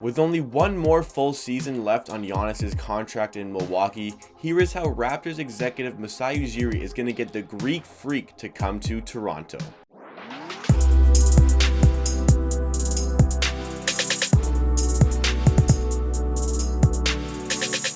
With only one more full season left on Giannis's contract in Milwaukee, here is how Raptors executive MASAI UJIRI is going to get the Greek Freak to come to Toronto.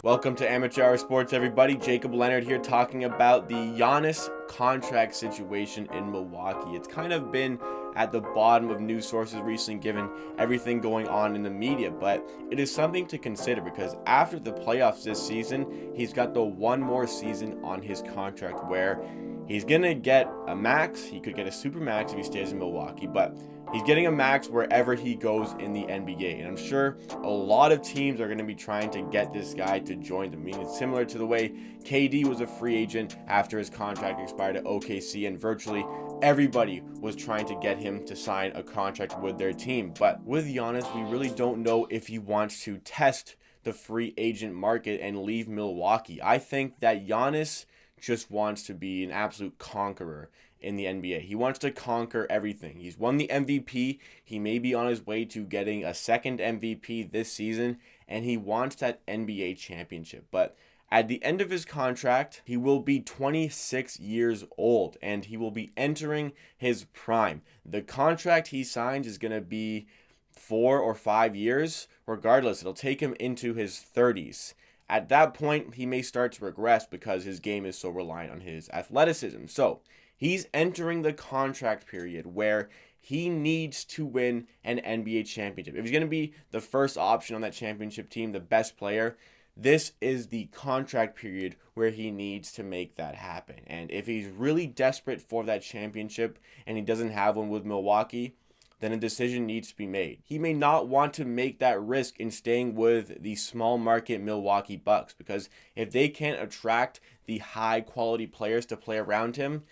Welcome to Amateur Hour Sports, everybody. Jacob Leonard here talking about the Giannis contract situation in Milwaukee. It's kind of been at the bottom of news sources recently given everything going on in the media, but it is something to consider because after the playoffs this season, he's got the one more season on his contract where he's going to get a max. He could get a super max if he stays in Milwaukee, but he's getting a max wherever he goes in the NBA. And I'm sure a lot of teams are going to be trying to get this guy to join them. I mean, it's similar to the way KD was a free agent after his contract expired at OKC, and virtually everybody was trying to get him to sign a contract with their team. But with Giannis, we really don't know if he wants to test the free agent market and leave Milwaukee. I think that Giannis just wants to be an absolute conqueror in the NBA. He wants to conquer everything. He's won the MVP. He may be on his way to getting a second MVP this season, and he wants that NBA championship. But at the end of his contract, he will be 26 years old, and he will be entering his prime. The contract he signs is going to be 4 or 5 years. Regardless, it'll take him into his 30s. At that point, he may start to regress because his game is so reliant on his athleticism. So he's entering the contract period where he needs to win an NBA championship. If he's going to be the first option on that championship team, the best player, this is the contract period where he needs to make that happen. And if he's really desperate for that championship and he doesn't have one with Milwaukee, then a decision needs to be made. He may not want to make that risk in staying with the small market Milwaukee Bucks, because if they can't attract the high quality players to play around him,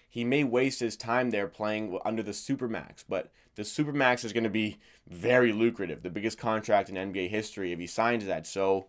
he may waste his time there playing under the Supermax. But the Supermax is going to be very lucrative, the biggest contract in NBA history if he signs that. So,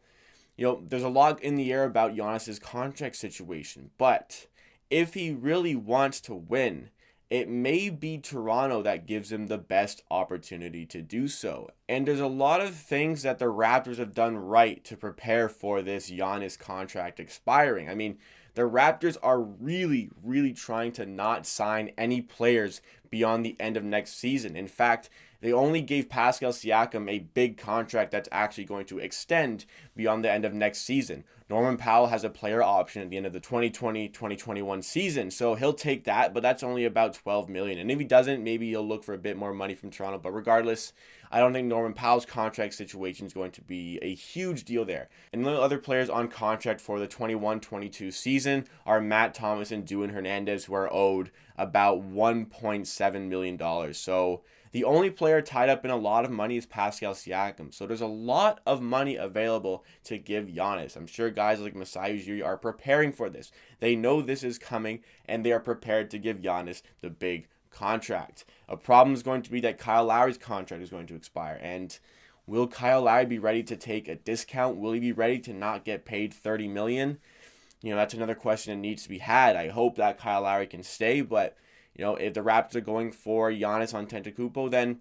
there's a lot in the air about Giannis's contract situation. But if he really wants to win, it may be Toronto that gives him the best opportunity to do so. And there's a lot of things that the Raptors have done right to prepare for this Giannis contract expiring. I mean, the Raptors are really, really trying to not sign any players beyond the end of next season. In fact, they only gave Pascal Siakam a big contract that's actually going to extend beyond the end of next season. Norman Powell has a player option at the end of the 2020-2021 season, so he'll take that, but that's only about $12 million. And if he doesn't, maybe he'll look for a bit more money from Toronto. But regardless, I don't think Norman Powell's contract situation is going to be a huge deal there. And the other players on contract for the 21-22 season are Matt Thomas and Duan Hernandez, who are owed about $1.7 million. So the only player tied up in a lot of money is Pascal Siakam. So there's a lot of money available to give Giannis. I'm sure guys like MASAI UJIRI are preparing for this. They know this is coming, and they are prepared to give Giannis the big contract. A problem is going to be that Kyle Lowry's contract is going to expire. And will Kyle Lowry be ready to take a discount? Will he be ready to not get paid $30 million? That's another question that needs to be had. I hope that Kyle Lowry can stay, but if the Raptors are going for Giannis Antetokounmpo, then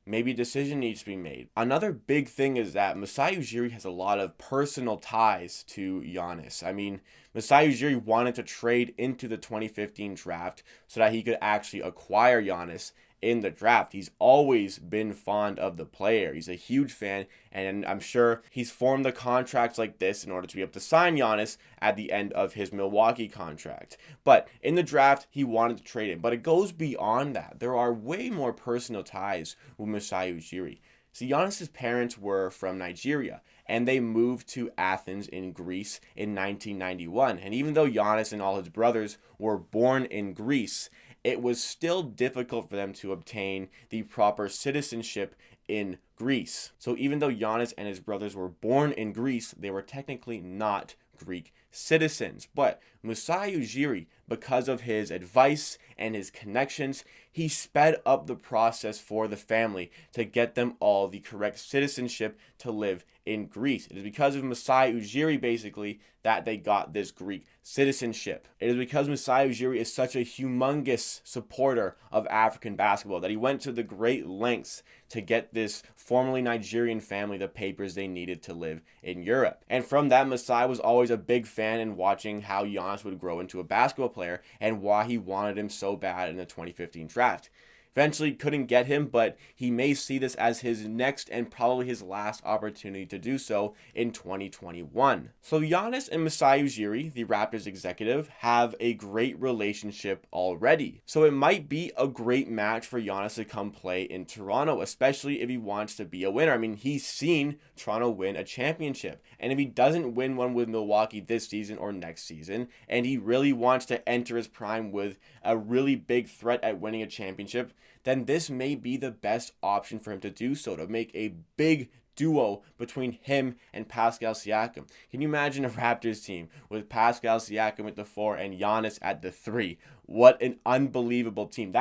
maybe a decision needs to be made. Another big thing is that MASAI UJIRI has a lot of personal ties to Giannis. I mean, MASAI UJIRI wanted to trade into the 2015 draft so that he could actually acquire Giannis in the draft. He's always been fond of the player. He's a huge fan, and I'm sure he's formed the contracts like this in order to be able to sign Giannis at the end of his Milwaukee contract. But in the draft, he wanted to trade him. But it goes beyond that. There are way more personal ties with MASAI UJIRI. See, Giannis' parents were from Nigeria, and they moved to Athens in Greece in 1991. And even though Giannis and all his brothers were born in Greece, it was still difficult for them to obtain the proper citizenship in Greece. So even though Giannis and his brothers were born in Greece, they were technically not Greek citizens. But MASAI UJIRI, because of his advice and his connections, he sped up the process for the family to get them all the correct citizenship to live in Greece. It is because of MASAI UJIRI, basically, that they got this Greek citizenship. It is because MASAI UJIRI is such a humongous supporter of African basketball that he went to the great lengths to get this formerly Nigerian family the papers they needed to live in Europe. And from that, MASAI was always a big fan in watching how Giannis would grow into a basketball player and why he wanted him so bad in the 2015 draft. Eventually couldn't get him, but he may see this as his next and probably his last opportunity to do so in 2021. So Giannis and Masai UJIRI, the Raptors executive, have a great relationship already. So it might be a great match for Giannis to come play in Toronto, especially if he wants to be a winner. I mean, he's seen Toronto win a championship. And if he doesn't win one with Milwaukee this season or next season, and he really wants to enter his prime with a really big threat at winning a championship, then this may be the best option for him to do so, to make a big duo between him and Pascal Siakam. Can you imagine a Raptors team with Pascal Siakam at the 4 and Giannis at the 3? What an unbelievable team.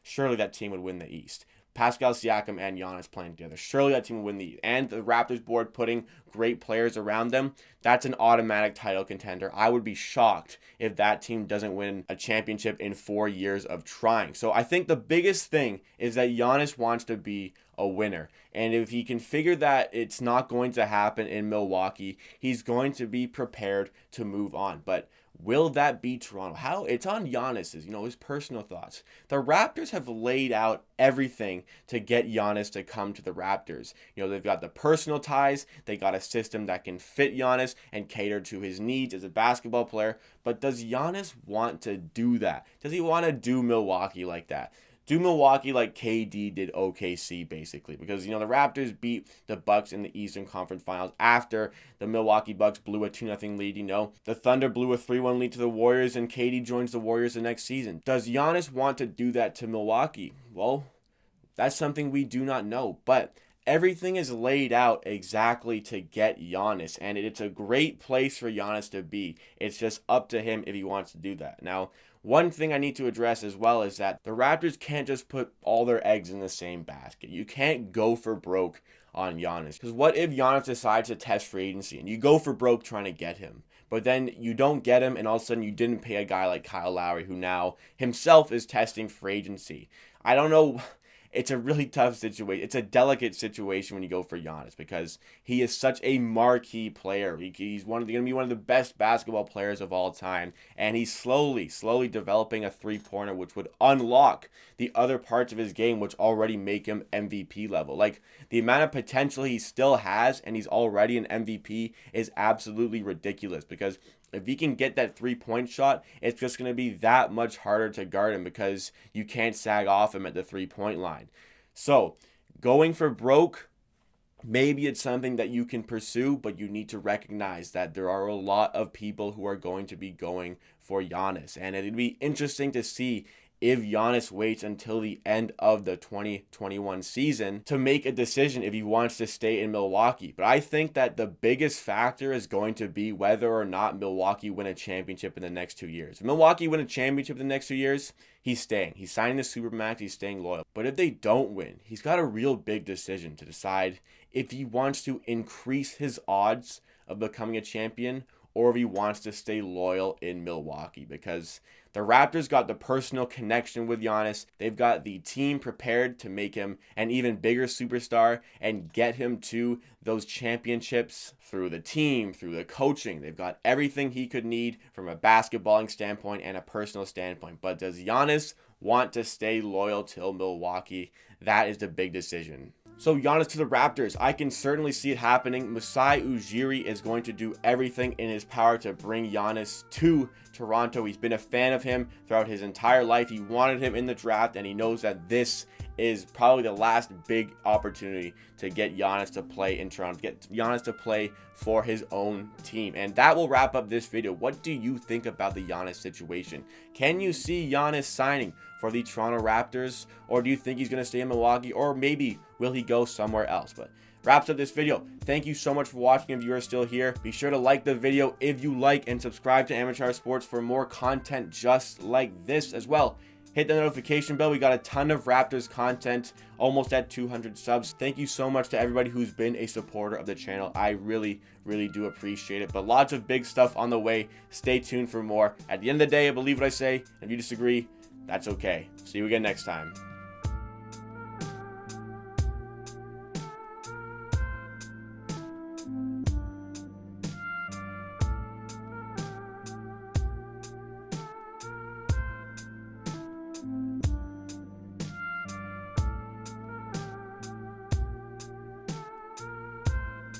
Surely that team would win the East. Pascal Siakam and Giannis playing together. Surely that team will win the East. And the Raptors board putting great players around them, that's an automatic title contender. I would be shocked if that team doesn't win a championship in 4 years of trying. So I think the biggest thing is that Giannis wants to be a winner. And if he can figure that it's not going to happen in Milwaukee, he's going to be prepared to move on. But will that be Toronto? How? It's on Giannis's, his personal thoughts. The Raptors have laid out everything to get Giannis to come to the Raptors. They've got the personal ties. They got a system that can fit Giannis and cater to his needs as a basketball player. But does Giannis want to do that? Does he want to do Milwaukee like that? Do Milwaukee like KD did OKC, basically, because the Raptors beat the Bucks in the Eastern Conference Finals after the Milwaukee Bucks blew a 2-0 lead. The Thunder blew a 3-1 lead to the Warriors, and KD joins the Warriors the next season. Does Giannis want to do that to Milwaukee? Well, that's something we do not know, but everything is laid out exactly to get Giannis, and it's a great place for Giannis to be. It's just up to him if he wants to do that. Now, one thing I need to address as well is that the Raptors can't just put all their eggs in the same basket. You can't go for broke on Giannis. Because what if Giannis decides to test free agency and you go for broke trying to get him, but then you don't get him and all of a sudden you didn't pay a guy like Kyle Lowry, who now himself is testing free agency? I don't know. It's a really tough situation. It's a delicate situation when you go for Giannis because he is such a marquee player. He's going to be one of the best basketball players of all time, and he's slowly developing a three-pointer which would unlock the other parts of his game which already make him MVP level. Like, the amount of potential he still has, and he's already an MVP, is absolutely ridiculous because if he can get that three-point shot, it's just going to be that much harder to guard him because you can't sag off him at the three-point line. So, going for broke, maybe it's something that you can pursue, but you need to recognize that there are a lot of people who are going to be going for Giannis. And it'd be interesting to see if Giannis waits until the end of the 2021 season to make a decision if he wants to stay in Milwaukee. But I think that the biggest factor is going to be whether or not Milwaukee win a championship in the next 2 years. If Milwaukee win a championship in the next 2 years, he's staying. He's signing the Supermax. He's staying loyal. But if they don't win, he's got a real big decision to decide if he wants to increase his odds of becoming a champion or if he wants to stay loyal in Milwaukee, because the Raptors got the personal connection with Giannis. They've got the team prepared to make him an even bigger superstar and get him to those championships through the team, through the coaching. They've got everything he could need from a basketballing standpoint and a personal standpoint. But does Giannis want to stay loyal till Milwaukee? That is the big decision. So Giannis to the Raptors, I can certainly see it happening. Masai UJIRI is going to do everything in his power to bring Giannis to Toronto. He's been a fan of him throughout his entire life. He wanted him in the draft, and he knows that this is probably the last big opportunity to get Giannis to play in Toronto, get Giannis to play for his own team. And that will wrap up this video. What do you think about the Giannis situation? Can you see Giannis signing for the Toronto Raptors, or do you think he's going to stay in Milwaukee, or maybe will he go somewhere else? But wraps up this video. Thank you so much for watching. If you are still here, be sure to like the video if you like, and subscribe to Amateur Sports for more content just like this as well. Hit the notification bell. We got a ton of Raptors content, almost at 200 subs. Thank you so much to everybody who's been a supporter of the channel. I really do appreciate it. But lots of big stuff on the way. Stay tuned for more. At the end of the day, I believe what I say. If you disagree, that's okay. See you again next time.